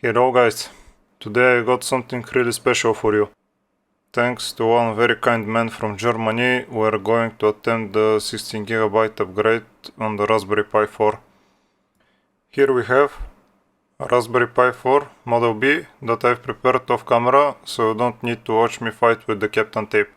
Hello guys, today I got something really special for you. Thanks to one very kind man from Germany, we are going to attempt the 16GB upgrade on the Raspberry Pi 4. Here we have a Raspberry Pi 4 Model B that I've prepared off camera, so you don't need to watch me fight with the Kapton tape.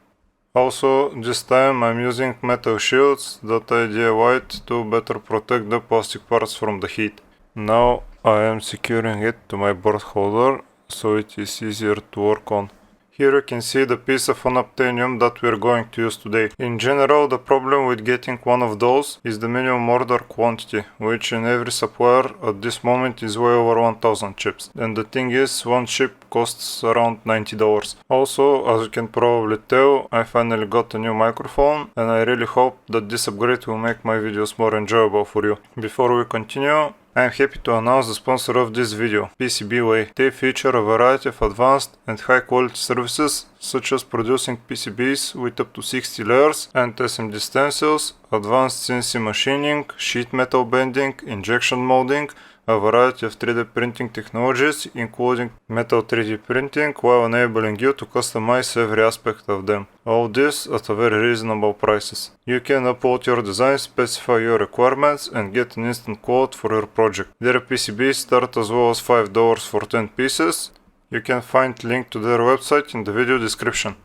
Also, this time I'm using metal shields that I DIY'd to better protect the plastic parts from the heat. Now I am securing it to my board holder so it is easier to work on. Here you can see the piece of unobtainium that we are going to use today. In general, the problem with getting one of those is the minimum order quantity, which in every supplier at this moment is way over 1000 chips. And the thing is, one chip costs around $90. Also, as you can probably tell, I finally got a new microphone and I really hope that this upgrade will make my videos more enjoyable for you. Before we continue, I am happy to announce the sponsor of this video, PCBWay. They feature a variety of advanced and high quality services such as producing PCBs with up to 60 layers and SMD stencils, advanced CNC machining, sheet metal bending, injection molding, a variety of 3D printing technologies including metal 3D printing while enabling you to customize every aspect of them. All this at a very reasonable prices. You can upload your design, specify your requirements and get an instant quote for your project. Their PCBs start as low as $5 for 10 pieces. You can find link to their website in the video description.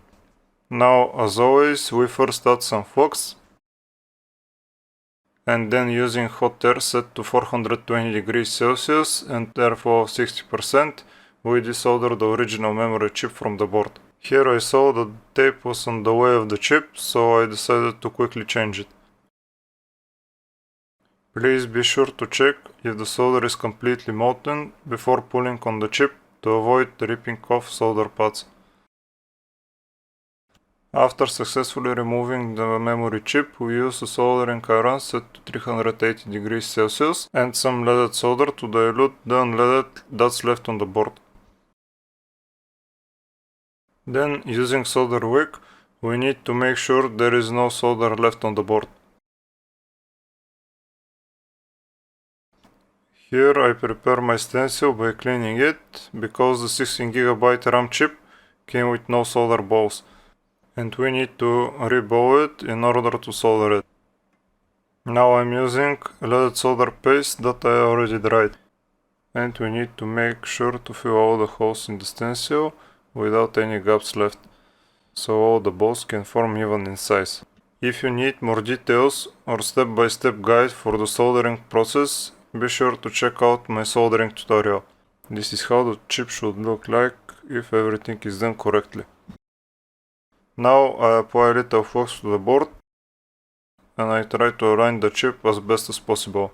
Now, as always, we first add some flux and then using hot air set to 420 degrees Celsius and airflow of 60%, we desoldered the original memory chip from the board. Here I saw that the tape was on the way of the chip, so I decided to quickly change it. Please be sure to check if the solder is completely molten before pulling on the chip to avoid ripping off solder pads. After successfully removing the memory chip, we use a soldering iron set to 380 degrees Celsius and some leaded solder to dilute the unleaded that's left on the board. Then, using solder wick, we need to make sure there is no solder left on the board. Here I prepare my stencil by cleaning it, because the 16GB RAM chip came with no solder balls, and we need to reball it in order to solder it. Now I'm using leaded solder paste that I already dried, and we need to make sure to fill all the holes in the stencil without any gaps left, so all the balls can form even in size. If you need more details or step-by-step guide for the soldering process, be sure to check out my soldering tutorial. This is how the chip should look like if everything is done correctly. Now I apply a little flux to the board and I try to align the chip as best as possible.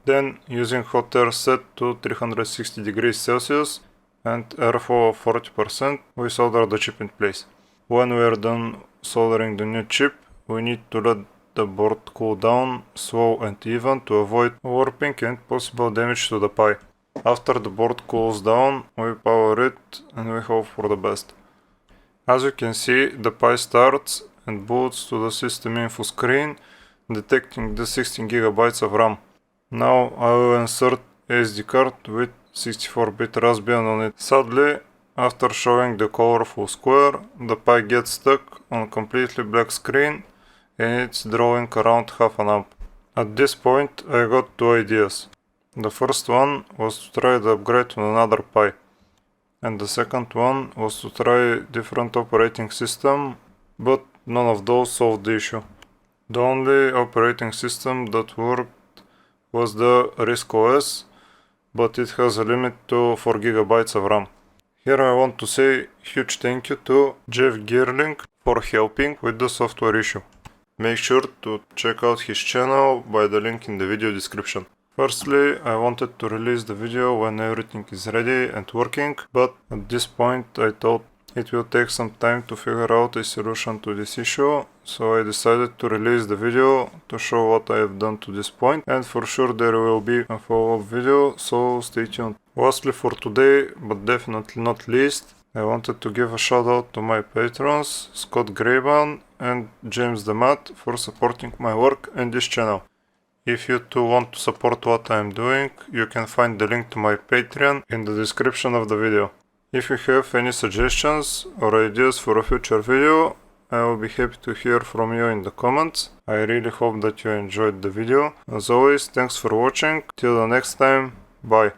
Then, using hot air set to 360 degrees Celsius and airflow of 40%, we solder the chip in place. When we are done soldering the new chip, we need to let the board cool down slow and even to avoid warping and possible damage to the Pi. After the board cools down, we power it and we hope for the best. As you can see, the Pi starts and boots to the system info screen, detecting the 16GB of RAM. Now I will insert SD card with 64-bit Raspbian on it. Sadly, after showing the colorful square, the Pi gets stuck on a completely black screen and it's drawing around half an amp. At this point I got two ideas. The first one was to try the upgrade on another Pi, and the second one was to try different operating system, but none of those solved the issue. The only operating system that worked was the RISC OS, but it has a limit to 4GB of RAM. Here I want to say huge thank you to Jeff Geerling for helping with the software issue. Make sure to check out his channel by the link in the video description. Firstly, I wanted to release the video when everything is ready and working, but at this point I thought it will take some time to figure out a solution to this issue, so I decided to release the video to show what I have done to this point, and for sure there will be a follow-up video, so stay tuned. Lastly for today, but definitely not least, I wanted to give a shout out to my patrons, Scott Grayman and James Demat, for supporting my work and this channel. If you too want to support what I am doing, you can find the link to my Patreon in the description of the video. If you have any suggestions or ideas for a future video, I will be happy to hear from you in the comments. I really hope that you enjoyed the video. As always, thanks for watching. Till the next time, bye.